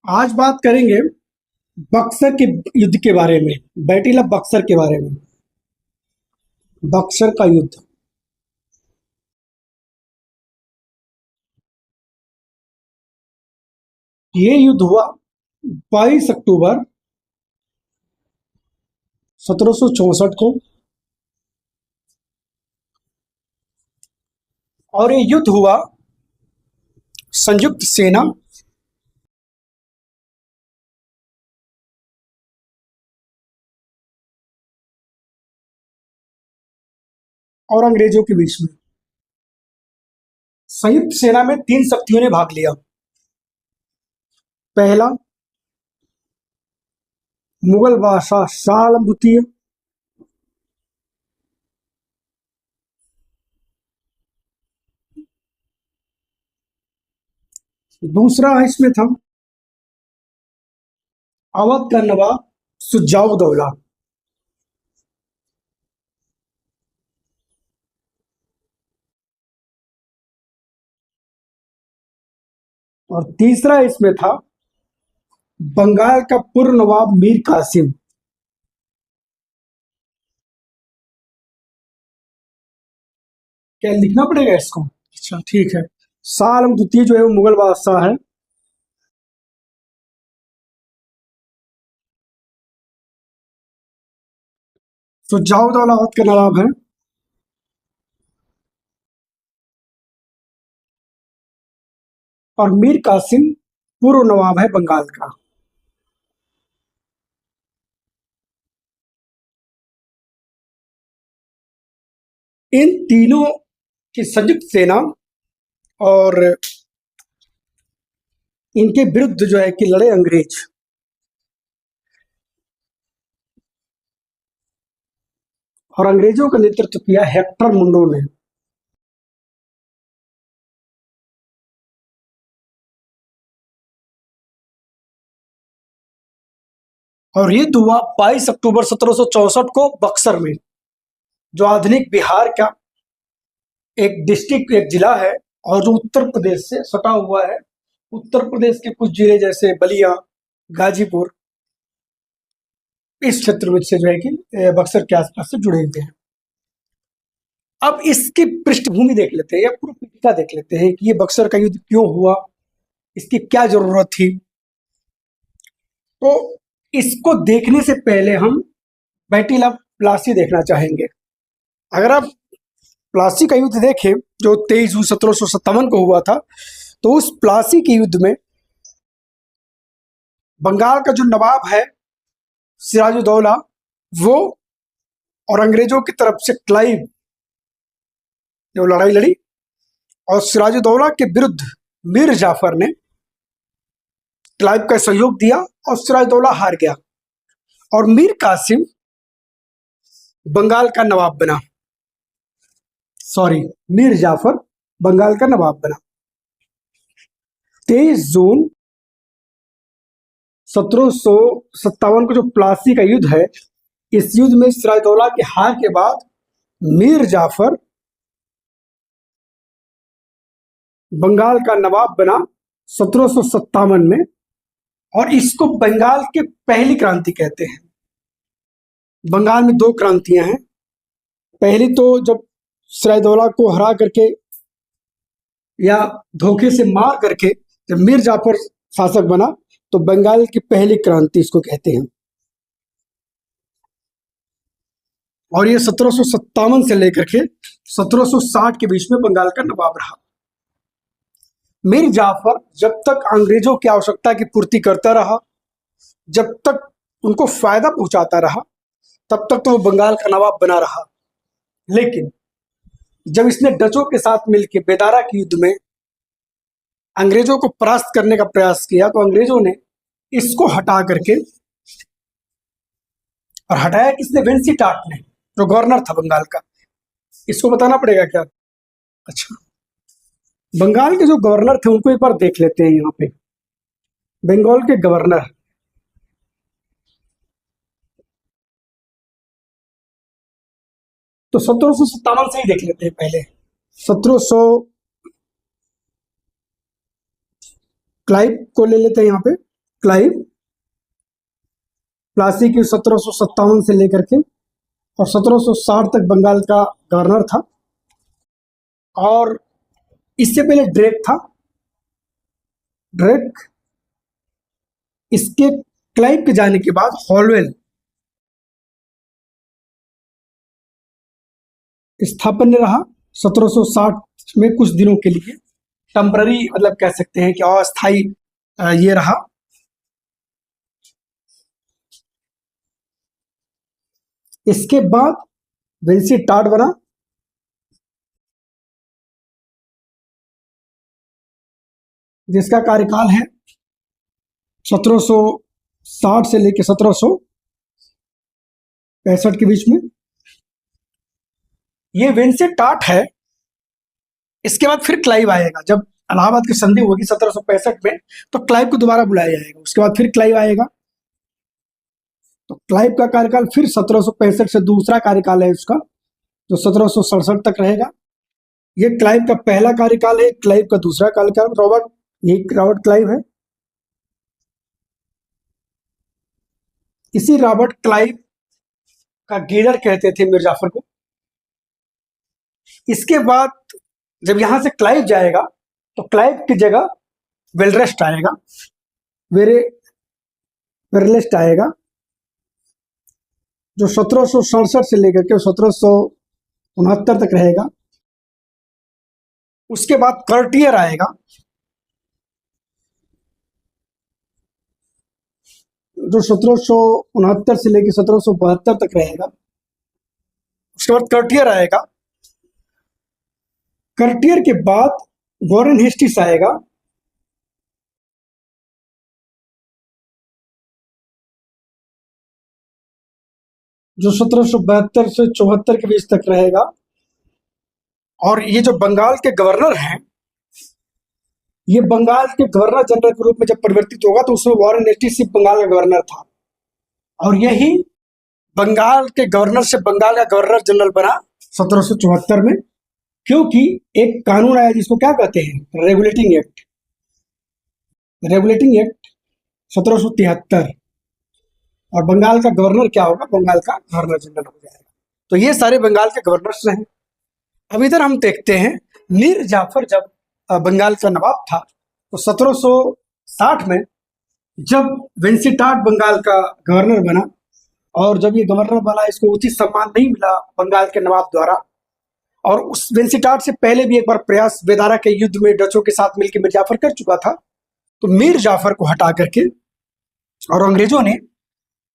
आज बात करेंगे बक्सर के युद्ध के बारे में, बैटल ऑफ बक्सर के बारे में। बक्सर का युद्ध, ये युद्ध हुआ 22 अक्टूबर 1764 को, और ये युद्ध हुआ संयुक्त सेना और अंग्रेजों के बीच में। संयुक्त सेना में 3 शक्तियों ने भाग लिया। पहला, मुगल बादशाह शाह आलम द्वितीय। दूसरा इसमें था अवध का नवाब शुजाउद्दौला। और तीसरा इसमें था बंगाल का पूर्व नवाब मीर कासिम। क्या लिखना पड़ेगा इसको? अच्छा ठीक है। शाह आलम द्वितीय जो है वो मुगल बादशाह है। शुजाउद्दौला अवध का नवाब है। और मीर कासिम पूर्व नवाब है बंगाल का। इन तीनों की संयुक्त सेना और इनके विरुद्ध जो है कि लड़े अंग्रेज। और अंग्रेजों का नेतृत्व किया हेक्टर मुंडो ने। और युद्ध हुआ 22 अक्टूबर 1764 को बक्सर में, जो आधुनिक बिहार का एक डिस्ट्रिक्ट, एक जिला है, और जो उत्तर प्रदेश से सटा हुआ है। उत्तर प्रदेश के कुछ जिले जैसे बलिया, गाजीपुर, इस क्षेत्र में से जो है कि बक्सर के आसपास से जुड़े हुए हैं। अब इसकी पृष्ठभूमि देख लेते हैं या पूर्व पीठिका देख लेते हैं कि ये बक्सर का युद्ध क्यों हुआ, इसकी क्या जरूरत थी। तो इसको देखने से पहले हम बैटल ऑफ प्लासी देखना चाहेंगे। अगर आप प्लासी का युद्ध देखें जो 23 जून 1757 को हुआ था, तो उस प्लासी के युद्ध में बंगाल का जो नवाब है सिराजुद्दौला, वो और अंग्रेजों की तरफ से क्लाइव जो लड़ाई लड़ी, और सिराजुद्दौला के विरुद्ध मीर जाफर ने क्लाइव का सहयोग दिया और सिराजुद्दौला हार गया, और मीर कासिम बंगाल का नवाब बना। मीर जाफर बंगाल का नवाब बना। 23 जून 1757 को जो प्लासी का युद्ध है, इस युद्ध में सिराजुद्दौला की हार के बाद मीर जाफर बंगाल का नवाब बना 1757 में, और इसको बंगाल के पहली क्रांति कहते हैं। बंगाल में 2 क्रांतियां हैं। पहली तो जब सिराजुद्दौला को हरा करके या धोखे से मार करके जब मीर जाफर शासक बना, तो बंगाल की पहली क्रांति इसको कहते हैं। और ये 1757 से लेकर के 1760 के बीच में बंगाल का नवाब रहा। मीर जाफर जब तक अंग्रेजों की आवश्यकता की पूर्ति करता रहा, जब तक उनको फायदा पहुंचाता रहा, तब तक तो वो बंगाल का नवाब बना रहा। लेकिन जब इसने डचों के साथ मिलकर बेदारा के युद्ध में अंग्रेजों को परास्त करने का प्रयास किया, तो अंग्रेजों ने इसको हटा करके, और हटाया किसने? वेंसीटाट ने, जो गवर्नर था बंगाल का। इसको बताना पड़ेगा क्या? अच्छा, बंगाल के जो गवर्नर थे उनको एक बार देख लेते हैं। यहाँ पे बंगाल के गवर्नर, तो 1757 से ही देख लेते हैं। पहले 1700 क्लाइव को ले लेते हैं यहाँ पे। क्लाइव प्लासी की 1757 से लेकर के और 1760 तक बंगाल का गवर्नर था। और इससे पहले ड्रेक था। ड्रेक, इसके क्लाइव के जाने के बाद हॉलवेल स्थापन्य रहा 1760 में कुछ दिनों के लिए। टेम्पररी मतलब कह सकते हैं कि अस्थायी ये रहा। इसके बाद विंसी टाट बना, जिसका कार्यकाल है 1760 से लेकर 1765 के बीच में। ये विंसी टाट है। इसके बाद फिर क्लाइव आएगा। जब इलाहाबाद की संधि होगी 1765 में, तो क्लाइव को दोबारा बुलाया जाएगा। उसके बाद फिर क्लाइव आएगा। तो क्लाइव का कार्यकाल फिर 1765 से दूसरा कार्यकाल है उसका, जो 1767 तक रहेगा। ये क्लाइव का पहला कार्यकाल है। क्लाइव का दूसरा कार्यकाल रॉबर्ट क्लाइव है। इसी रॉबर्ट क्लाइव का गेलर कहते थे मीर जाफर को। इसके बाद जब यहां से क्लाइव जाएगा, तो क्लाइव की जगह वेलरेस्ट आएगा। वेरलेस्ट आएगा, जो 1767 से लेकर के 1769 तक रहेगा। उसके बाद कर्टियर आएगा, जो 1769 से लेकर 1772 तक रहेगा। उसके बाद कर्टियर आएगा। कर्टियर के बाद वॉरेन हेस्टिस आएगा, जो 1772 से 74 के बीच तक रहेगा। और ये जो बंगाल के गवर्नर हैं, ये बंगाल के गवर्नर जनरल के रूप में जब परिवर्तित होगा, तो उसमें वॉरेन हेस्टिस बंगाल का गवर्नर था। और यही बंगाल के गवर्नर से बंगाल का गवर्नर जनरल बना 1774 में, क्योंकि एक कानून आया जिसको क्या कहते हैं, रेगुलेटिंग एक्ट। 1773। और बंगाल का गवर्नर क्या होगा, बंगाल का गवर्नर जनरल हो जाएगा। तो ये सारे बंगाल के गवर्नर्स रहे। अब इधर हम देखते हैं, मीर जाफर जब बंगाल का नवाब था, तो 1760 में जब विंसी टाट बंगाल का गवर्नर बना, और जब ये गवर्नर बना, इसको उचित सम्मान नहीं मिला बंगाल के नवाब द्वारा। और उस विंसी टाट से पहले भी एक बार प्रयास बेदारा के युद्ध में डचों के साथ मिलकर मीर जाफर कर चुका था। तो मीर जाफर को हटा करके और अंग्रेजों ने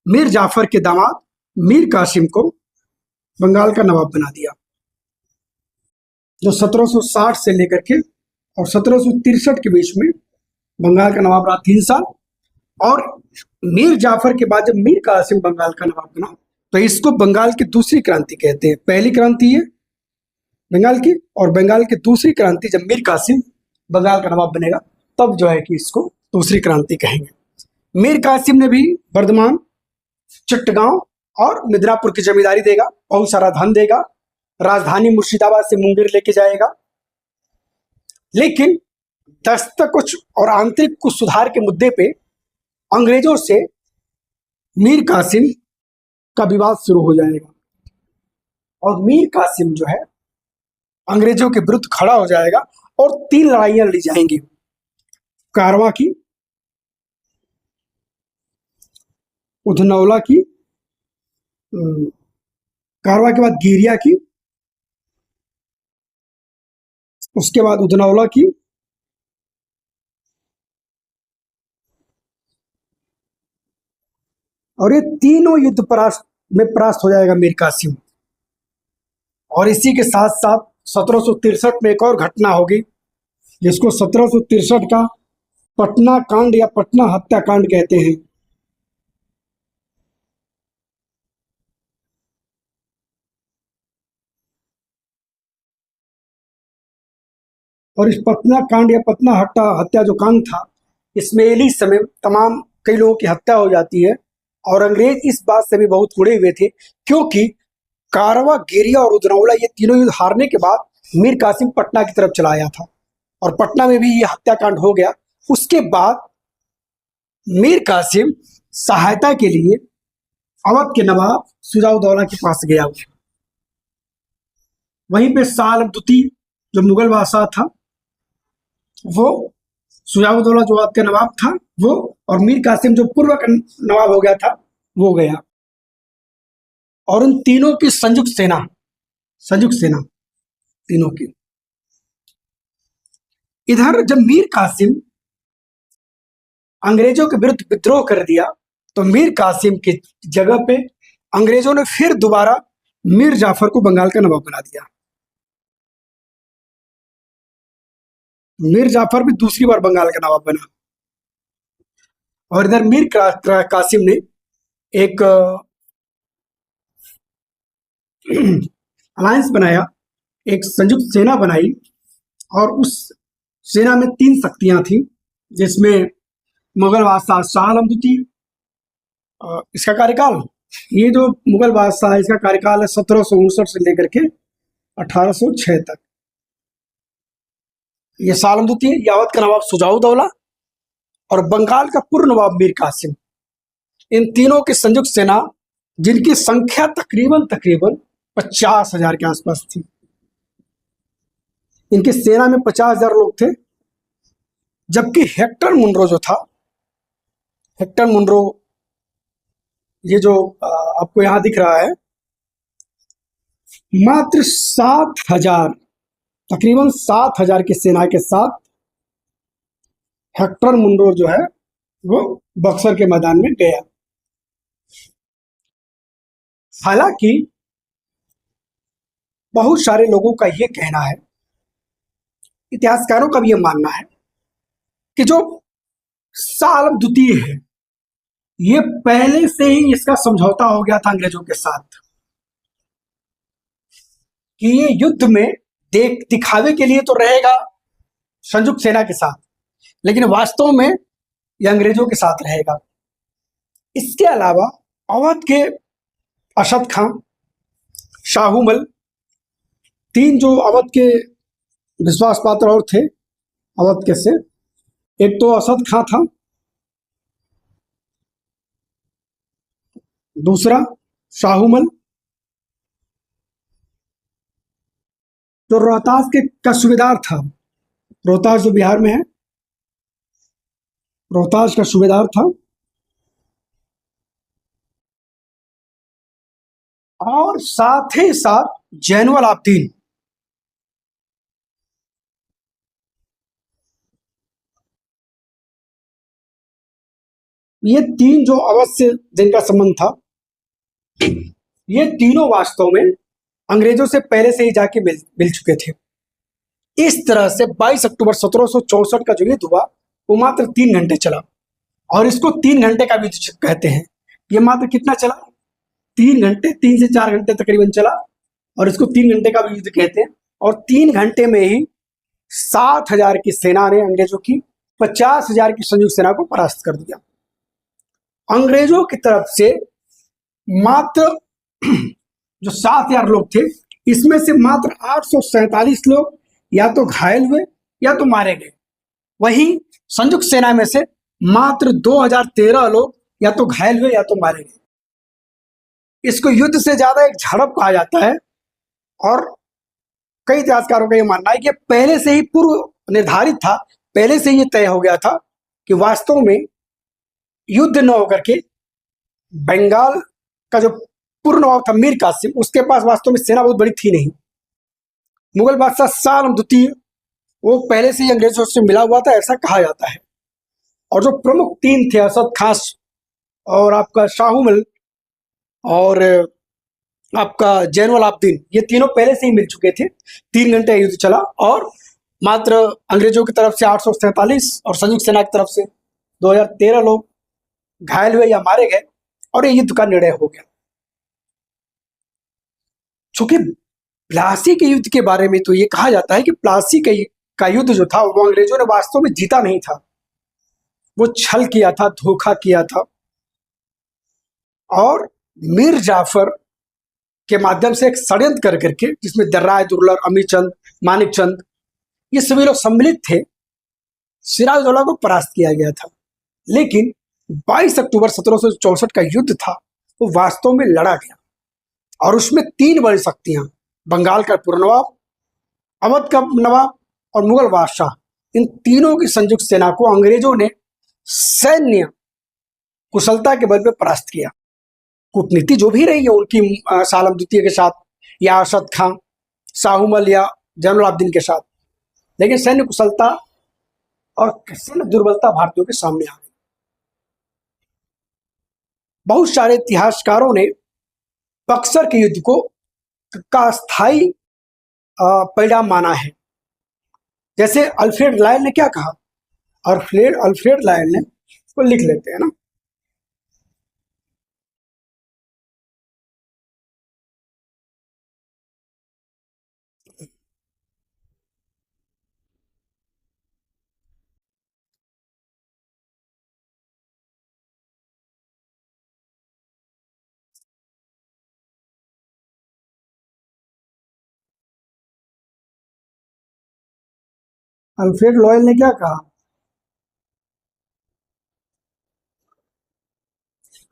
मीर जाफर के दामाद मीर कासिम को बंगाल का नवाब बना दिया, जो 1760 से लेकर के और 1763 के बीच में बंगाल का नवाब रहा 3 साल। और मीर जाफर के बाद जब मीर कासिम बंगाल का नवाब बना, तो इसको बंगाल की दूसरी क्रांति कहते हैं। पहली क्रांति है बंगाल की, और बंगाल की दूसरी क्रांति जब मीर कासिम बंगाल का नवाब बनेगा, तब जो है कि इसको दूसरी क्रांति कहेंगे। मीर कासिम ने भी बर्धमान, चिट्टगांव और मिदनापुर की जमींदारी देगा, बहुत सारा धन देगा, राजधानी मुर्शिदाबाद से मुंगेर लेके जाएगा। लेकिन दस्तकुच और आंतरिक कुछ सुधार के मुद्दे पे अंग्रेजों से मीर कासिम का विवाद शुरू हो जाएगा, और मीर कासिम जो है अंग्रेजों के विरुद्ध खड़ा हो जाएगा, और 3 लड़ाइयां लड़ी जाएंगी। कारवां की, उधनौला की, कारवां के बाद गिरिया की, उसके बाद उधनौला की, और ये तीनों युद्ध में परास्त हो जाएगा मीर कासिम। और इसी के साथ साथ 1763 में एक और घटना होगी, जिसको 1763 का पटना कांड या पटना हत्याकांड कहते हैं। और इस पटना कांड या पटना हत्या जो कांड था, इसमें एली समय तमाम कई लोगों की हत्या हो जाती है। और अंग्रेज इस बात से भी बहुत उड़े हुए थे, क्योंकि कारवा, गिरिया और उधनौला ये तीनों युद्ध हारने के बाद मीर कासिम पटना की तरफ चला आया था, और पटना में भी ये हत्याकांड हो गया। उसके बाद मीर कासिम सहायता के लिए अवध के नवाब शुजाउद्दौला के पास गया। वहीं पे शाह आलम द्वितीय जो मुगल बादशाह था वो, शुजाउद्दौला जो अवध का नवाब था वो, और मीर कासिम जो पूर्व का नवाब हो गया था वो गया। और उन तीनों की संयुक्त सेना तीनों की। इधर जब मीर कासिम अंग्रेजों के विरुद्ध विद्रोह कर दिया तो मीर कासिम की जगह पे अंग्रेजों ने फिर दोबारा मीर जाफर को बंगाल का नवाब बना दिया। मीर जाफर भी दूसरी बार बंगाल का नवाब बना। और इधर मीर कासिम ने एक अलायंस बनाया, एक संयुक्त सेना बनाई, और उस सेना में 3 शक्तियां थी, जिसमें मुगल बादशाह शाह आलम द्वितीय, इसका कार्यकाल, ये जो मुगल बादशाह है इसका कार्यकाल है 1759 से लेकर के 1806 तक। ये शाह आलम द्वितीय, अवध का नवाब शुजाउद्दौला और बंगाल का पूर्व नवाब मीर कासिम, इन तीनों की संयुक्त सेना, जिनकी संख्या तकरीबन 50,000 के आसपास थी। इनकी सेना में 50,000 लोग थे। जबकि हेक्टर मुनरो जो था, हेक्टर मुनरो ये जो आपको यहां दिख रहा है, मात्र 7,000, तकरीबन 7,000 की सेना के साथ हेक्टर मुनरो जो है वो बक्सर के मैदान में गया। हालांकि बहुत सारे लोगों का यह कहना है, इतिहासकारों का भी यह मानना है कि जो शाह आलम द्वितीय है ये पहले से ही इसका समझौता हो गया था अंग्रेजों के साथ कि ये युद्ध में दिखावे के लिए तो रहेगा संयुक्त सेना के साथ, लेकिन वास्तव में ये अंग्रेजों के साथ रहेगा। इसके अलावा अवध के अशद खां, शाहूमल, 3 जो अवध के विश्वास पात्र और थे अवध के से, एक तो असद खां था, दूसरा शाहूमल जो रोहतास के का सूबेदार था, रोहतास जो बिहार में है, रोहतास का सूबेदार था, और साथ ही साथ जैनुल आब्दीन, ये 3 जो अवध से जिनका संबंध था, ये तीनों वास्तव में अंग्रेजों से पहले से ही जाके मिल चुके थे। इस तरह से 22 अक्टूबर 1764 का जो युद्ध हुआ वो मात्र 3 घंटे चला, और इसको 3 घंटे का युद्ध कहते हैं। ये मात्र कितना चला? 3 घंटे, 3 से 4 घंटे तकरीबन चला, और इसको 3 घंटे का भी युद्ध कहते हैं। और 3 घंटे में ही 7,000 की सेना ने अंग्रेजों की 50,000 की संयुक्त सेना को परास्त कर दिया। अंग्रेजों की तरफ से मात्र जो 7,000 लोग थे, इसमें से मात्र 847 लोग या तो घायल हुए या तो मारे गए। वहीं संयुक्त सेना में से मात्र 2013 लोग या तो घायल हुए या तो मारे गए। इसको युद्ध से ज्यादा एक झड़प कहा जाता है, और कई इतिहासकारों का यह मानना है कि पहले से ही पूर्व निर्धारित था, पहले से ही तय हो गया था कि वास्तव में युद्ध न होकर के बंगाल का जो पूर्व नवाब था मीर कासिम, उसके पास वास्तव में सेना बहुत बड़ी थी नहीं। मुगल बादशाह शाह आलम द्वितीय वो पहले से ही अंग्रेजों से मिला हुआ था, ऐसा कहा जाता है। और जो प्रमुख 3 थे, असद खां और आपका शाहूमल और आपका जैनुल आब्दीन, ये तीनों पहले से ही मिल चुके थे। 3 घंटे युद्ध चला, और मात्र अंग्रेजों की तरफ से 847 और संयुक्त सेना की तरफ से 2013 लोग घायल हुए या मारे गए, और ये युद्ध का निर्णय हो गया। चूंकि प्लासी के युद्ध के बारे में तो ये कहा जाता है कि प्लासी का युद्ध जो था वो अंग्रेजों ने वास्तव में जीता नहीं था, वो छल किया था, धोखा किया था, और मीर जाफर के माध्यम से एक षड्यंत्र कर करके, जिसमें दर्राय दुर्लर, अमीचंद, मानिकचंद, ये सभी लोग सम्मिलित थे, सिराजुद्दौला को परास्त किया गया था। लेकिन 22 अक्टूबर 1764 का युद्ध था वो वास्तव में लड़ा गया और उसमें 3 बड़ी शक्तियां, बंगाल का पूर्व नवाब, अवध का नवाब और मुगल बादशाह, इन तीनों की संयुक्त सेना को अंग्रेजों ने सैन्य कुशलता के बल पर परास्त किया। कूटनीति जो भी रही है उनकी सालम द्वितीय के साथ या अरशद खां, शाहूमल या जैनुलाब्दीन के साथ, लेकिन सैन्य कुशलता और सैन्य दुर्बलता भारतीयों के सामने आ गई। बहुत सारे इतिहासकारों ने बक्सर के युद्ध को का स्थायी परिणाम माना है। जैसे अल्फ्रेड लायल ने क्या कहा, अल्फ्रेड लायल ने, उसको लिख लेते हैं ना। अल्फ्रेड लॉयल ने क्या कहा,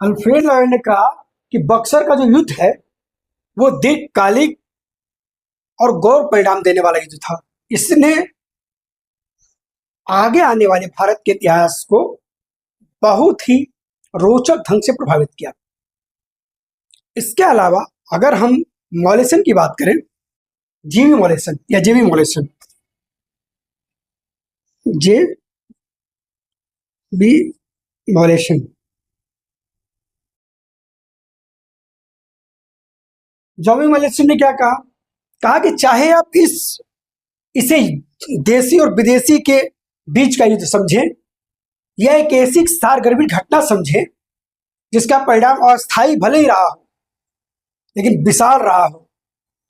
अल्फ्रेड लॉयल ने कहा कि बक्सर का जो युद्ध है वो दीर्घकालिक और गौर परिणाम देने वाला युद्ध था। इसने आगे आने वाले भारत के इतिहास को बहुत ही रोचक ढंग से प्रभावित किया। इसके अलावा अगर हम मॉलेसन की बात करें, जीवी मॉलेसन या जेवी मॉलेसन, जे बी मॉलेसन, जॉबी मॉलेसन ने क्या कहा, कहा कि चाहे आप इसे देशी और विदेशी के बीच का युद्ध समझें या एक ऐसी सारगर्भित घटना समझें जिसका परिणाम अस्थायी भले ही रहा हो लेकिन विशाल रहा हो,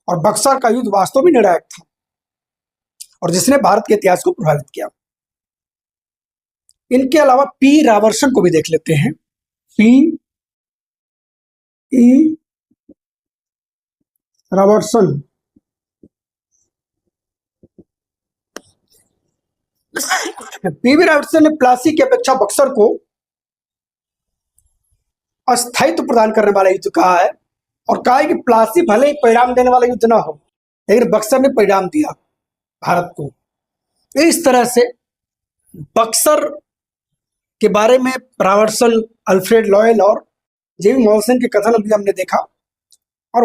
और बक्सर का युद्ध वास्तव में निर्णायक था और जिसने भारत के इतिहास को प्रभावित किया। इनके अलावा पी रावर्सन को भी देख लेते हैं। पी ई रावर्सन पीवी रावर्सन ने प्लासी की अपेक्षा बक्सर को अस्थायित्व प्रदान करने वाला युद्ध कहा है और कहा है कि प्लासी भले ही परिणाम देने वाला युद्ध ना हो लेकिन बक्सर ने परिणाम दिया भारत को। इस तरह से बक्सर के बारे में रावर्सन, अल्फ्रेड लॉयल और जेवी मॉलेसन के कथन भी हमने देखा और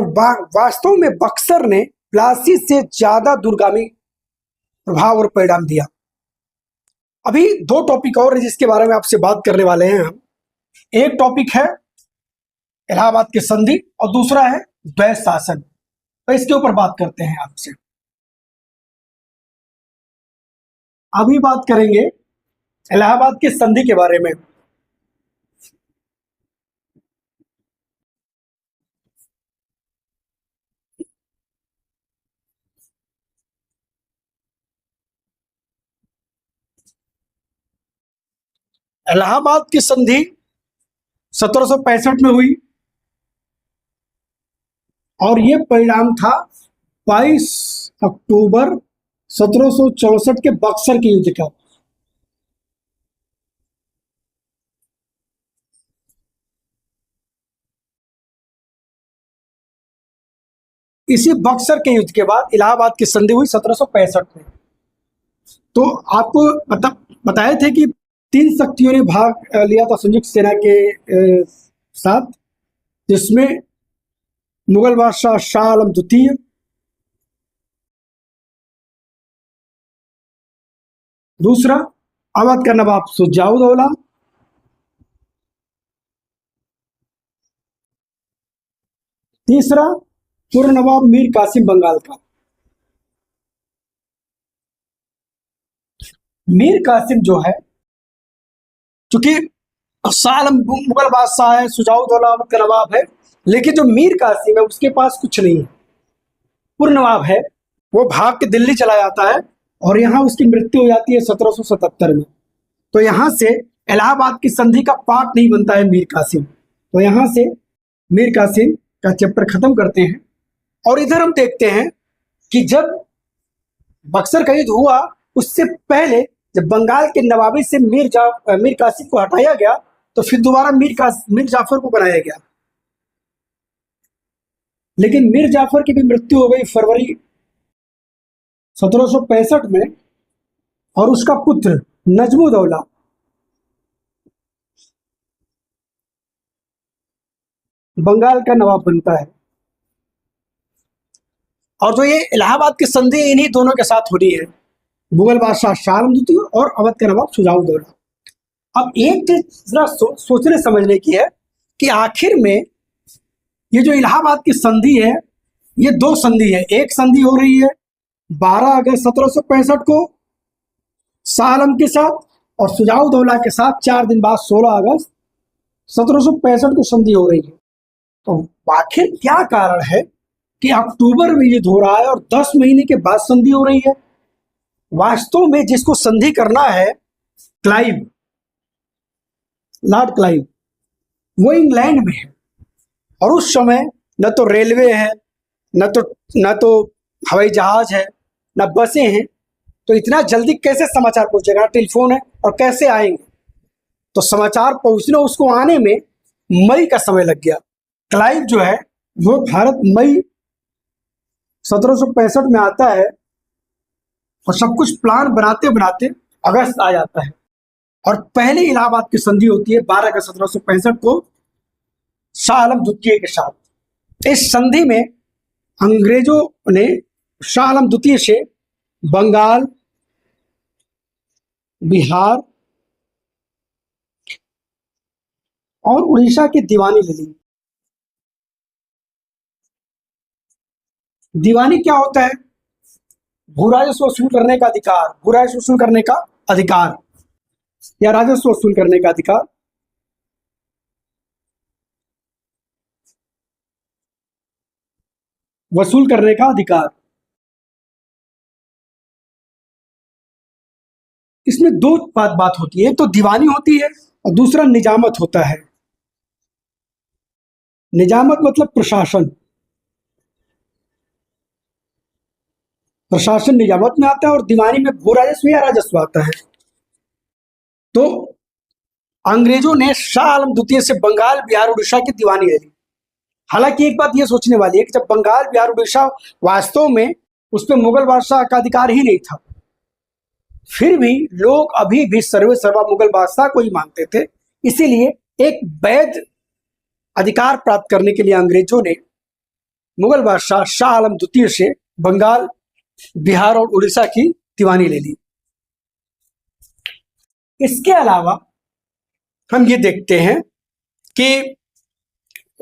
वास्तव में बक्सर ने प्लासी से ज्यादा दूरगामी प्रभाव और परिणाम दिया। अभी 2 टॉपिक और है जिसके बारे में आपसे बात करने वाले हैं हम। एक टॉपिक है इलाहाबाद की संधि और दूसरा है द्वैत शासन, तो इसके ऊपर बात करते हैं आपसे। अभी बात करेंगे इलाहाबाद की संधि के बारे में। इलाहाबाद की संधि 1765 में हुई और यह परिणाम था 22 अक्टूबर 1764 के बक्सर के युद्ध का। इसी बक्सर के युद्ध के बाद इलाहाबाद की संधि हुई 1765 में। तो आपको बताए थे कि 3 शक्तियों ने भाग लिया था संयुक्त सेना के साथ, जिसमें मुगल बादशाह शाह आलम द्वितीय, दूसरा अवध का नवाब शुजाउद्दौला, तीसरा पूर्व नवाब मीर कासिम बंगाल का। मीर कासिम जो है, चूंकि शाह आलम मुगल बादशाह है, शुजाउद्दौला का नवाब है, लेकिन जो मीर कासिम है उसके पास कुछ नहीं है, पूर्व नवाब है, वो भाग के दिल्ली चला जाता है और यहाँ उसकी मृत्यु हो जाती है 1777 में। तो यहाँ से इलाहाबाद की संधि का पार्ट नहीं बनता है मीर कासिम। तो यहाँ से मीर कासिम का चैप्टर खत्म करते हैं और इधर हम देखते हैं कि जब बक्सर का युद्ध हुआ उससे पहले जब बंगाल के नवाबी से मीर कासिम को हटाया गया तो फिर दोबारा मीर जाफर को बनाया गया, लेकिन मीर जाफर की भी मृत्यु हो गई फरवरी 1765 में, और उसका पुत्र नजमुद्दौला बंगाल का नवाब बनता है। और जो ये इलाहाबाद की संधि इन्हीं दोनों के साथ हो रही है, मुगल बादशाह शाह आलम द्वितीय और अवध का नवाब शुजाउद्दौला। अब एक चीज जरा सोचने समझने की है कि आखिर में ये जो इलाहाबाद की संधि है, ये दो संधि है। एक संधि हो रही है 12 अगस्त 1765 को शाह आलम के साथ, और शुजाउद्दौला के साथ 4 दिन बाद 16 अगस्त 1765 को संधि हो रही है। तो आखिर क्या कारण है कि अक्टूबर में युद्ध हो रहा है और 10 महीने के बाद संधि हो रही है? वास्तव में जिसको संधि करना है, क्लाइव, लॉर्ड क्लाइव, वो इंग्लैंड में है, और उस समय न तो रेलवे है, न तो हवाई जहाज है, न बसें हैं, तो इतना जल्दी कैसे समाचार पहुंचेगा? टेलीफोन है, और कैसे आएंगे? तो समाचार पहुंचने, उसको आने में मई का समय लग गया। क्लाइव जो है वो भारत मई 1765 में आता है, और सब कुछ प्लान बनाते बनाते अगस्त आ जाता है, और पहले इलाहाबाद की संधि होती है 12 अगस्त 1765 को शाह आलम द्वितीय के साथ। इस संधि में अंग्रेजों ने शाह आलम द्वितीय से बंगाल, बिहार और उड़ीसा की दीवानी ले ली। दीवानी क्या होता है? भू राजस्व वसूल करने का अधिकार, भू राजस्व वसूल करने का अधिकार, या राजस्व वसूल करने का अधिकार। वसूल करने का अधिकार। इसमें दो बात होती है, एक तो दीवानी होती है और दूसरा निजामत होता है। निजामत मतलब प्रशासन, प्रशासन निजामत में आता है, और दीवानी में भू राजस्व या राजस्व आता है। तो अंग्रेजों ने शाह आलम द्वितीय से बंगाल, बिहार, उड़ीसा की दीवानी ले ली। हालांकि एक बात यह सोचने वाली है कि जब बंगाल, बिहार, उड़ीसा, वास्तव में उस पर मुगल बादशाह का अधिकार ही नहीं था, फिर भी लोग अभी भी सर्वे सर्वा मुगल बादशाह को ही मानते थे। इसीलिए एक वैध अधिकार प्राप्त करने के लिए अंग्रेजों ने मुगल बादशाह शाह आलम द्वितीय से बंगाल, बिहार और उड़ीसा की दीवानी ले ली। इसके अलावा हम ये देखते हैं कि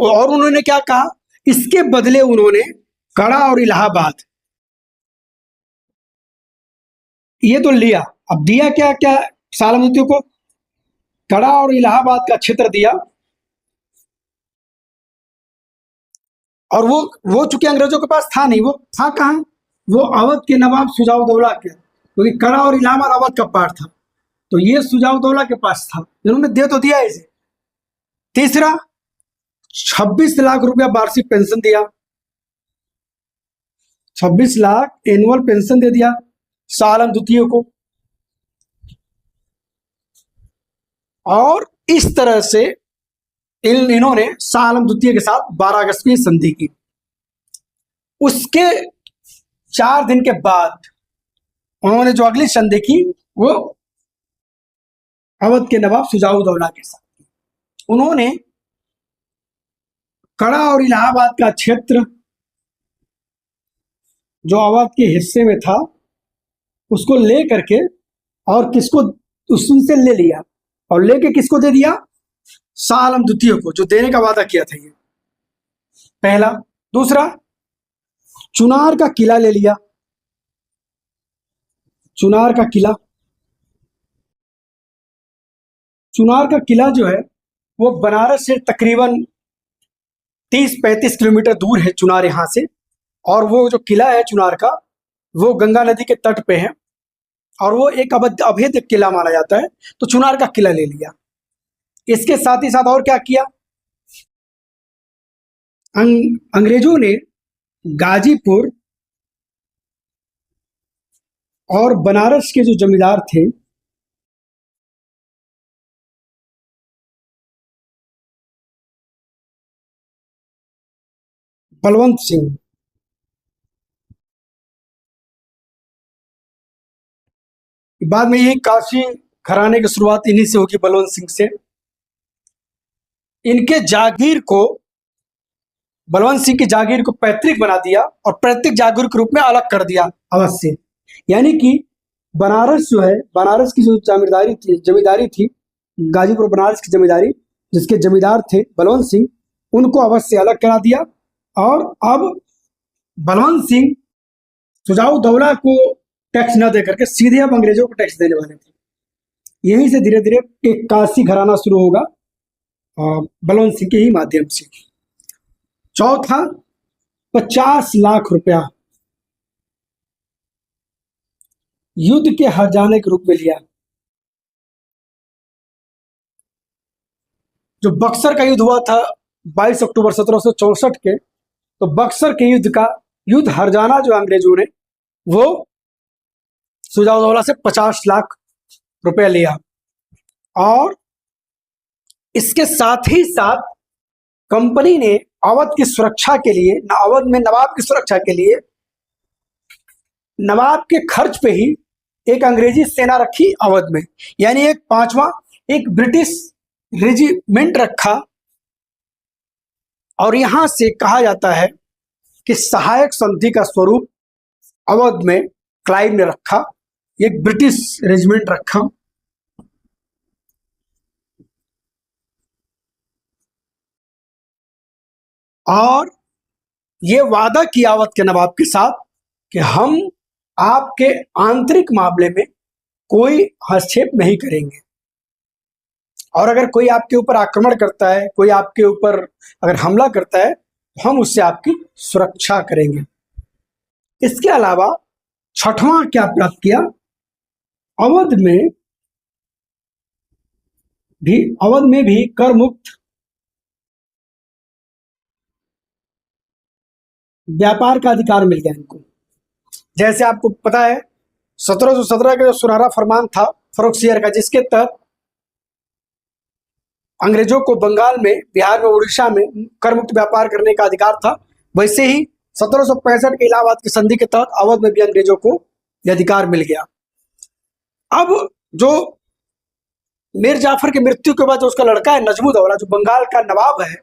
और उन्होंने क्या कहा, इसके बदले उन्होंने कड़ा और इलाहाबाद ये तो लिया। अब दिया क्या क्या शाह आलम द्वितीय को? कड़ा और इलाहाबाद का क्षेत्र दिया, और वो चूंकि अंग्रेजों के पास था नहीं, वो था कहाँ? वो अवध के नवाब शुजाउद्दौला के, क्योंकि कड़ा और इलाहाबाद अवध का पार्ट था, तो ये शुजाउद्दौला के पास था, इन्होंने दे तो दिया इसे। तीसरा, 26 लाख रुपया वार्षिक पेंशन दिया, 26 लाख एनुअल पेंशन दे दिया शाह आलम द्वितीय को। और इस तरह से इन्होंने शाह आलम द्वितीय के साथ 12 अगस्त की संधि की। उसके 4 दिन के बाद उन्होंने जो अगली संधि की वो अवध के नवाब शुजाउद्दौला के साथ की। उन्होंने कड़ा और इलाहाबाद का क्षेत्र जो अवध के हिस्से में था उसको ले करके, और किसको उससे ले लिया, और लेके किसको दे दिया? शाह आलम द्वितीय को, जो देने का वादा किया था। ये पहला। दूसरा, चुनार का किला ले लिया। चुनार का किला, चुनार का किला जो है वो बनारस से तकरीबन 30-35 किलोमीटर दूर है चुनार यहां से, और वो जो किला है चुनार का वो गंगा नदी के तट पे है, और वो एक अवैध किला माना जाता है। तो चुनार का किला ले लिया। इसके साथ ही साथ और क्या किया? अंग्रेजों ने गाजीपुर और बनारस के जो जमींदार थे बलवंत सिंह। बाद में यही काशी घराने की शुरुआत इन्हीं से होगी, बलवंत सिंह से। इनके जागीर को, बलवंत सिंह की जागीर को पैतृक बना दिया और पैतृक जागीर के रूप में अलग कर दिया अवध से। यानी कि बनारस जो है, बनारस की जो जमींदारी थी, गाजीपुर बनारस की जमींदारी, जिसके जमींदार थे बलवंत सिंह, उनको अवध से अलग करा दिया। और अब बलवंत सिंह सुजाऊ दौला को टैक्स न दे करके सीधे अब अंग्रेजों को टैक्स देने वाले थे। यहीं से धीरे धीरे एक काशी घराना शुरू होगा बलवंत सिंह के ही माध्यम से। चौथा, 50 लाख रुपया युद्ध के हार जाने के रूप में लिया। जो बक्सर का युद्ध हुआ था 22 अक्टूबर 1764 के, तो बक्सर के युद्ध हार जाना जो अंग्रेजों ने, वो सुजाउद्दौला से 50 लाख रुपया लिया। और इसके साथ ही साथ कंपनी ने अवध की सुरक्षा के लिए, अवध में नवाब की सुरक्षा के लिए, नवाब के खर्च पे ही एक अंग्रेजी सेना रखी अवध में। यानी एक 5वां एक ब्रिटिश रेजिमेंट रखा। और यहां से कहा जाता है कि सहायक संधि का स्वरूप अवध में क्लाइव ने रखा, एक ब्रिटिश रेजिमेंट रखा। और ये वादा किया अवध के नवाब के साथ कि हम आपके आंतरिक मामले में कोई हस्तक्षेप नहीं करेंगे, और अगर कोई आपके ऊपर आक्रमण करता है, कोई आपके ऊपर अगर हमला करता है, तो हम उससे आपकी सुरक्षा करेंगे। इसके अलावा छठवां क्या प्राप्त किया, अवध में भी कर मुक्त व्यापार का अधिकार मिल गया इनको। जैसे आपको पता है 1717 का जो सुनहरा फरमान था फरोख्तियार का, जिसके तहत अंग्रेजों को बंगाल में, बिहार में, उड़ीसा में कर मुक्त व्यापार करने का अधिकार था, वैसे ही 1765 के इलाहाबाद की संधि के तहत अवध में भी अंग्रेजों को यह अधिकार मिल गया। अब जो मीर जाफर की मृत्यु के बाद जो उसका लड़का है नजमुद्दौला, जो बंगाल का नवाब है,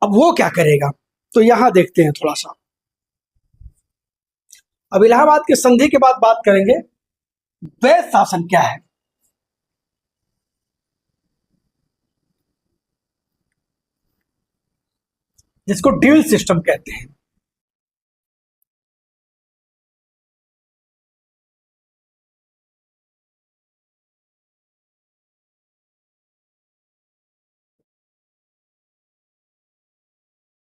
अब वो क्या करेगा, तो यहां देखते हैं थोड़ा सा। अब इलाहाबाद की संधि के बाद बात करेंगे वैध शासन क्या है। जिसको ड्यूल सिस्टम कहते हैं।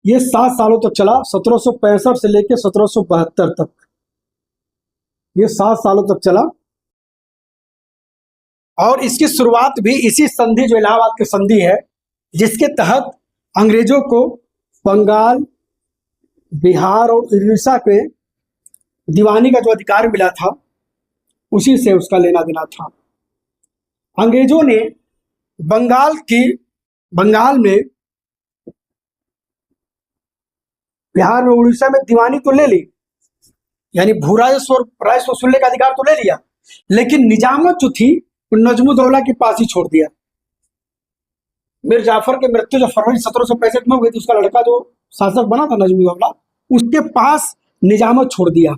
ये 7 सालों तक चला, 1765 से लेकर 1772 तक, ये 7 सालों तक चला। और इसकी शुरुआत भी इसी संधि, जो इलाहाबाद की संधि है, जिसके तहत अंग्रेजों को बंगाल, बिहार और उड़ीसा पे दीवानी का जो अधिकार मिला था, उसी से उसका लेना देना था। अंग्रेजों ने बंगाल में, बिहार में, उड़ीसा में दीवानी तो ले ली, यानी भू राजस्व और राजस्व वसूलने का अधिकार तो ले लिया, लेकिन निजामत जो थी वो नजमुद्दौला के पास ही छोड़ दिया। मीर जाफर की मृत्यु जो फरवरी 1765 में हुई थी, उसका लड़का जो शासक बना था नजमुद्दौला, उसके पास निजामत छोड़ दिया,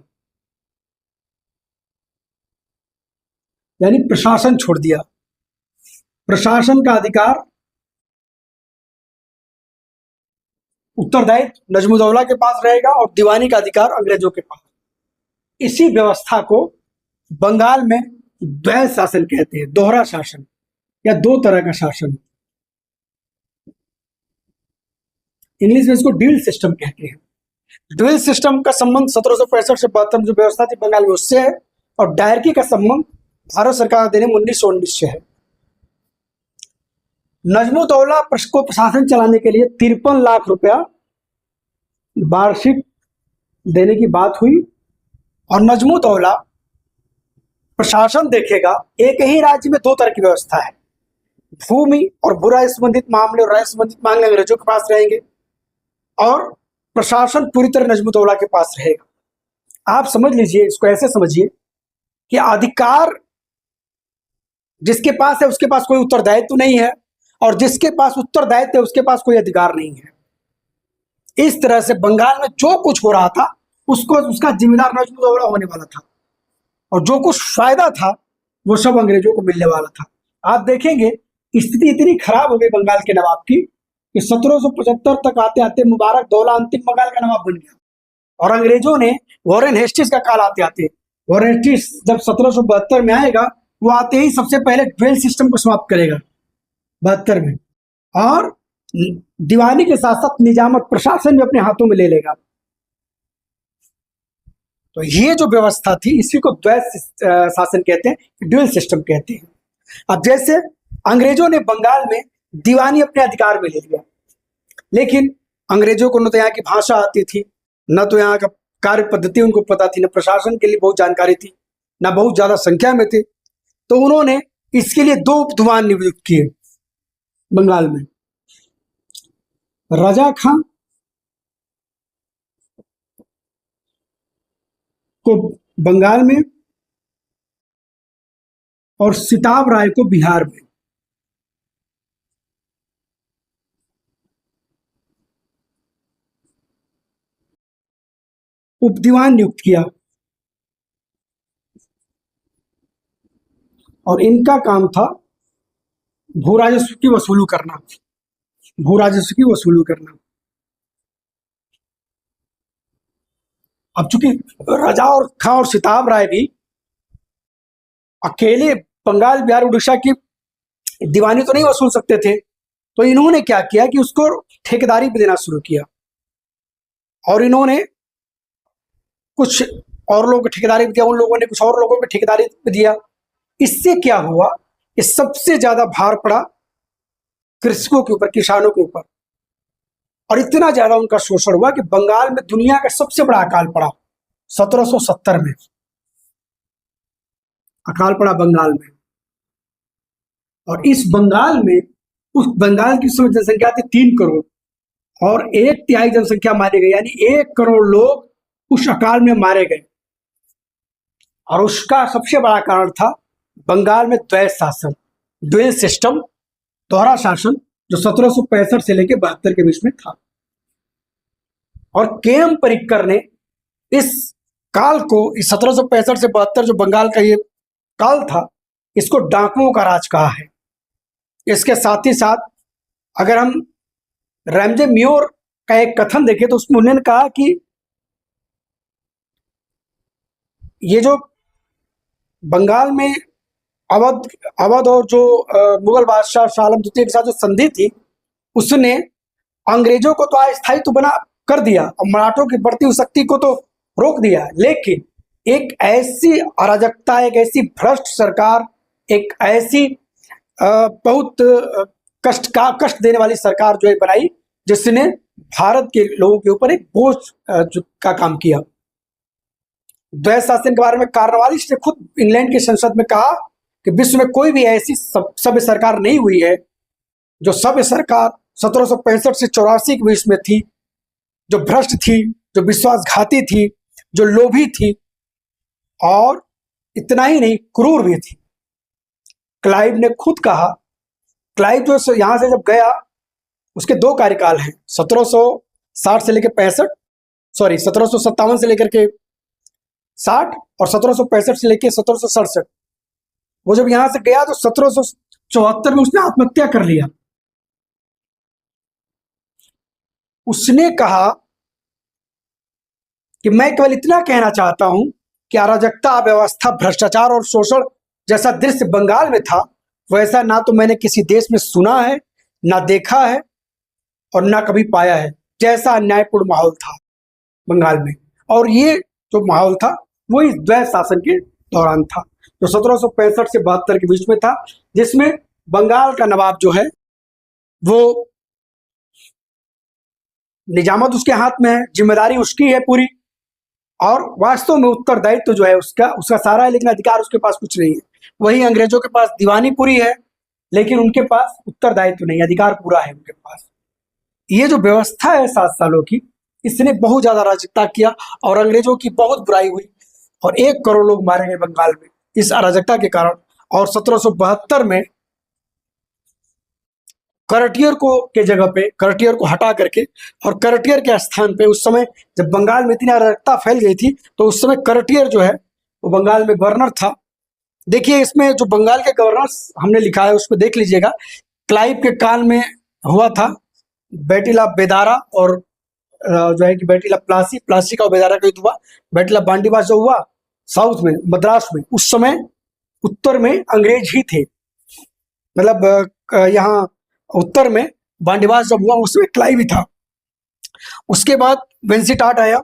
यानी प्रशासन छोड़ दिया। प्रशासन का अधिकार, उत्तरदायित्व नजमुद्दौला के पास रहेगा और दीवानी का अधिकार अंग्रेजों के पास। इसी व्यवस्था को बंगाल में द्वैध शासन कहते हैं, दोहरा शासन या दो तरह का शासन। इंग्लिश में इसको ड्यूल सिस्टम कहते हैं। ड्यूल सिस्टम का संबंध 1765 से 72 जो व्यवस्था थी बंगाल में उससे है, और डायरकी का संबंध भारत सरकार अधिनियम 1919 से है। नजमुद्दौला को प्रशासन चलाने के लिए 53 लाख रुपया वार्षिक देने की बात हुई, और नजमुद्दौला प्रशासन देखेगा। एक ही राज्य में दो तरह की व्यवस्था है, भूमि और भू राजस्व संबंधित मामले और राजस्व संबंधित मामले अंग्रेजों के पास रहेंगे, और प्रशासन पूरी तरह नजमुद्दौला के पास रहेगा। आप समझ लीजिए, इसको ऐसे समझिए कि अधिकार जिसके पास है उसके पास कोई उत्तरदायित्व नहीं है, और जिसके पास उत्तरदायित्व है उसके पास कोई अधिकार नहीं है। इस तरह से बंगाल में जो कुछ हो रहा था उसको उसका जिम्मेदार नजमुद्दौला होने वाला था, और जो कुछ फायदा था वो सब अंग्रेजों को मिलने वाला था। आप देखेंगे स्थिति इतनी खराब हो गई बंगाल के नवाब की कि 1775 तक आते आते मुबारक दौला अंतिम बंगाल का नवाब बन गया, और अंग्रेजों ने वॉरेन हेस्टिस का काल आते आते, वॉरेन हेस्टिस जब 1772 में आएगा, वो आते ही सबसे पहले ड्वेल सिस्टम को समाप्त करेगा 72 में, और दीवानी के साथ साथ निजामत प्रशासन भी अपने हाथों में ले लेगा। तो ये जो व्यवस्था थी इसी को द्वैत शासन कहते हैं, ड्यूअल सिस्टम कहते हैं। अब जैसे अंग्रेजों ने बंगाल में दीवानी अपने अधिकार में ले लिया, लेकिन अंग्रेजों को न तो यहाँ की भाषा आती थी, न तो यहाँ का कार्य पद्धति उनको पता थी, न प्रशासन के लिए बहुत जानकारी थी, न बहुत ज्यादा संख्या में थे। तो उन्होंने इसके लिए 2 दीवान नियुक्त किए बंगाल में। रजा खां को बंगाल में और सिताब राय को बिहार में। उपदीवान नियुक्त किया, और इनका काम था भू राजस्व की वसूली करना, भू राजस्व की वसूली करना। अब चूंकि रजा और खां और सिताब राय भी अकेले बंगाल बिहार उड़ीसा की दीवानी तो नहीं वसूल सकते थे, तो इन्होंने क्या किया कि उसको ठेकेदारी पे देना शुरू किया, और इन्होंने कुछ और लोगों को ठेकेदारी पे दिया, उन लोगों ने कुछ और लोगों को ठेकेदारी पे दिया। इससे क्या हुआ कि सबसे ज्यादा भार पड़ा कृषकों के ऊपर, किसानों के ऊपर, और इतना ज्यादा उनका शोषण हुआ कि बंगाल में दुनिया का सबसे बड़ा अकाल पड़ा 1770 में, अकाल पड़ा बंगाल में। और इस बंगाल में, उस बंगाल की जनसंख्या थी 3 करोड़, और 1/3 जनसंख्या मारी गई, यानी 1 करोड़ लोग उस अकाल में मारे गए। और उसका सबसे बड़ा कारण था बंगाल में द्वैत शासन, ड्यूअल सिस्टम, दोहरा शासन, जो 1765 से लेकर 72 के बीच में था। और के.एम. परिक्कर ने इस काल को, इस 1765 से 72 जो बंगाल का ये काल था, इसको डाकुओं का राज कहा है। इसके साथ ही साथ अगर हम रैमजे म्योर का एक कथन देखें तो उसमें उन्होंने कहा कि ये जो बंगाल में अवध और जो मुगल बादशाह शाह आलम द्वितीय के साथ जो संधि थी, उसने अंग्रेजों को तो अस्थायी तो बना कर दिया और मराठों की बढ़ती हुई शक्ति को तो रोक दिया, लेकिन एक ऐसी अराजकता, एक ऐसी भ्रष्ट सरकार, एक ऐसी बहुत कष्ट देने वाली सरकार जो है बनाई, जिसने भारत के लोगों के ऊपर एक बोझ का काम किया। द्वैत शासन के बारे में कार्नवालिस ने खुद इंग्लैंड की संसद में कहा कि विश्व में कोई भी ऐसी सभ्य सरकार नहीं हुई है जो सभ्य सरकार 1765 से 84 के बीच में थी, जो भ्रष्ट थी, जो विश्वासघाती थी, जो लोभी थी, और इतना ही नहीं, क्रूर भी थी। क्लाइव ने खुद कहा, क्लाइव जो यहां से जब गया, उसके 2 कार्यकाल हैं, 1760 से लेकर 65, सॉरी 1757 से लेकर के 60 और 1765 से लेकर 1767। वो जब यहां से गया तो 1774 में उसने आत्महत्या कर लिया। उसने कहा कि मैं केवल इतना कहना चाहता हूं कि अराजकता, अव्यवस्था, भ्रष्टाचार और शोषण जैसा दृश्य बंगाल में था, वैसा ना तो मैंने किसी देश में सुना है, ना देखा है, और ना कभी पाया है। जैसा अन्यायपूर्ण माहौल था बंगाल में, और ये जो माहौल था वो इस द्वैत शासन के दौरान था, जो 1765 से 72 के बीच में था, जिसमें बंगाल का नवाब जो है वो निजामत उसके हाथ में है, जिम्मेदारी उसकी है पूरी, और वास्तव में उत्तरदायित्व जो है उसका सारा है, लेकिन अधिकार उसके पास कुछ नहीं है। वही अंग्रेजों के पास दीवानी पूरी है, लेकिन उनके पास उत्तरदायित्व नहीं, अधिकार पूरा है उनके पास। ये जो व्यवस्था है 7 सालों की, इसने बहुत ज्यादा अराजकता किया और अंग्रेजों की बहुत बुराई हुई और 1 करोड़ लोग मारे गए बंगाल में इस अराजकता के कारण। और 1772 में करटियर को के जगह पे करटियर को हटा करके और करटियर के स्थान पे, उस समय जब बंगाल में इतनी अराजकता फैल गई थी तो उस समय करटियर जो है वो बंगाल में गवर्नर था। देखिए इसमें जो बंगाल के गवर्नर हमने लिखा है उसको देख लीजिएगा। क्लाइव के काल में हुआ था बैटिला बेदारा और जो है कि बैटिला प्लासी, प्लासी का बेदारा का युद्ध हुआ। बैटिला बांडीबास जो हुआ साउथ में, मद्रास में, उस समय उत्तर में अंग्रेज ही थे। मतलब यहाँ उत्तर में बांडीबास जब हुआ उसमें क्लाइव ही था। उसके बाद वेंसीटाट आया।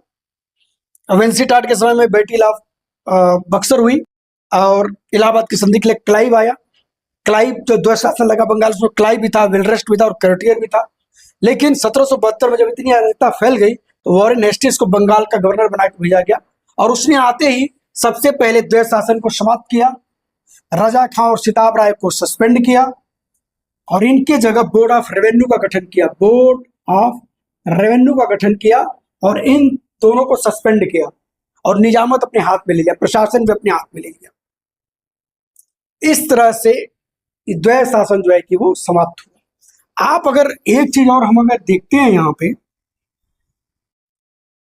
वेंसीटाट के समय में बैटिला बक्सर हुई और इलाहाबाद की संधि के लिए क्लाइव आया। क्लाइव जो द्वैत शासन लगा बंगाल, उसमें क्लाइव भी था, विलरेस्ट भी था और करटियर भी था। लेकिन 1772 में जब इतनी अराजकता फैल गई तो वॉरेन हेस्टिंग्स को बंगाल का गवर्नर बना के भेजा गया और उसने आते ही सबसे पहले द्वैत शासन को समाप्त किया, रजा खां और सिताब राय को सस्पेंड किया और इनके जगह बोर्ड ऑफ रेवेन्यू का गठन किया। बोर्ड ऑफ रेवेन्यू का गठन किया और इन दोनों को सस्पेंड किया और निजामत अपने हाथ में ले लिया, प्रशासन भी अपने हाथ में ले लिया। इस तरह से द्वैत शासन जो है कि वो समाप्त हुआ। आप अगर एक चीज और हम अगर देखते हैं यहाँ पे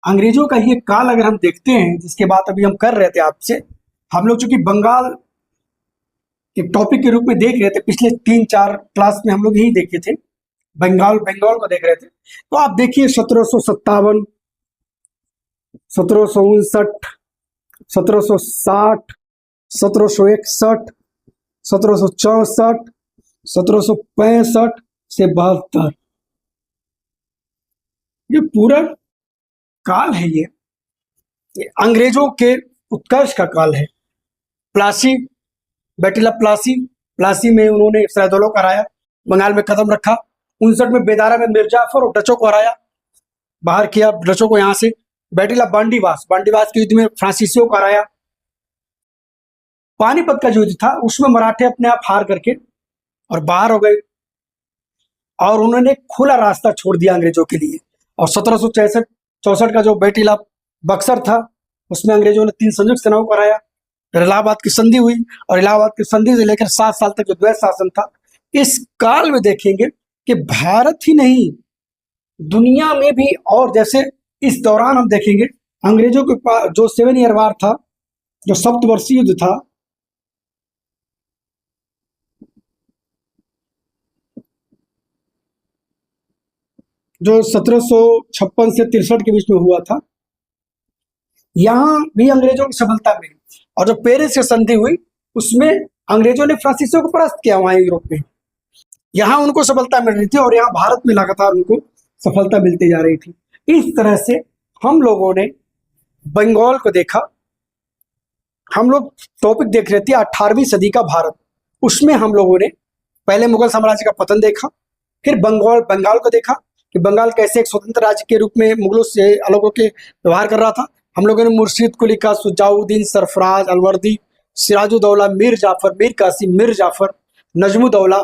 अंग्रेजों का ये काल अगर हम देखते हैं, जिसके बात अभी हम कर रहे थे आपसे, हम लोग चूंकि बंगाल के टॉपिक के रूप में देख रहे थे, पिछले 3-4 क्लास में हम लोग यही देखे थे, बंगाल को देख रहे थे। तो आप देखिए 1757, 1759, 1760, 1761, 1764, 1765 से 72, ये पूरा काल है, ये अंग्रेजों के उत्कर्ष का काल है। प्लासी, बैटिला प्लासी में उन्होंने सैदोलों को हराया, बंगाल में कदम रखा। 59 में बेदारा में मिर्जाफर और डचों को हराया, बाहर किया डचों को यहाँ से। बैटिला बांडीबास के युद्ध में फ्रांसीसियों को हराया। पानीपत का जो युद्ध था उसमें मराठे अपने आप हार करके और बाहर हो गए और उन्होंने खुला रास्ता छोड़ दिया अंग्रेजों के लिए। और 1764 का जो बैटिला बक्सर था उसमें अंग्रेजों ने 3 संयुक्त सेनाओं को हराया। इलाहाबाद की संधि हुई और इलाहाबाद की संधि से लेकर 7 साल तक जो द्वैत शासन था, इस काल में देखेंगे कि भारत ही नहीं दुनिया में भी, और जैसे इस दौरान हम देखेंगे अंग्रेजों के पास जो 7 ईयर वार था, जो सप्तवर्षीय युद्ध था, जो 1756 से 63 के बीच में हुआ था, यहां भी अंग्रेजों की सफलता मिली। और जो पेरिस की संधि हुई उसमें अंग्रेजों ने फ्रांसीसियों को परास्त किया वहां यूरोप में, यहां उनको सफलता मिल रही थी और यहाँ भारत में लगातार उनको सफलता मिलती जा रही थी। इस तरह से हम लोगों ने बंगाल को देखा। हम लोग टॉपिक देख रहे थे 18वीं सदी का भारत, उसमें हम लोगों ने पहले मुगल साम्राज्य का पतन देखा, फिर बंगाल को देखा कि बंगाल कैसे एक स्वतंत्र राज्य के रूप में मुगलों से अलग होकर व्यवहार कर रहा था। हम लोगों ने मुर्शीद कुली का, सुजाउद्दीन, सरफराज, अलवर्दी, सिराजुद्दौला, मीर जाफर, मीर कासिम, मीर जाफर, नजमुद्दौला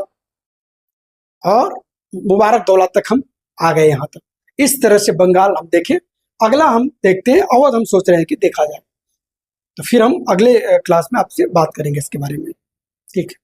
और मुबारक दौला तक हम आ गए यहाँ तक। इस तरह से बंगाल हम देखें। अगला हम देखते हैं अवध, हम सोच रहे हैं कि देखा जाए, तो फिर हम अगले क्लास में आपसे बात करेंगे इसके बारे में। ठीक है।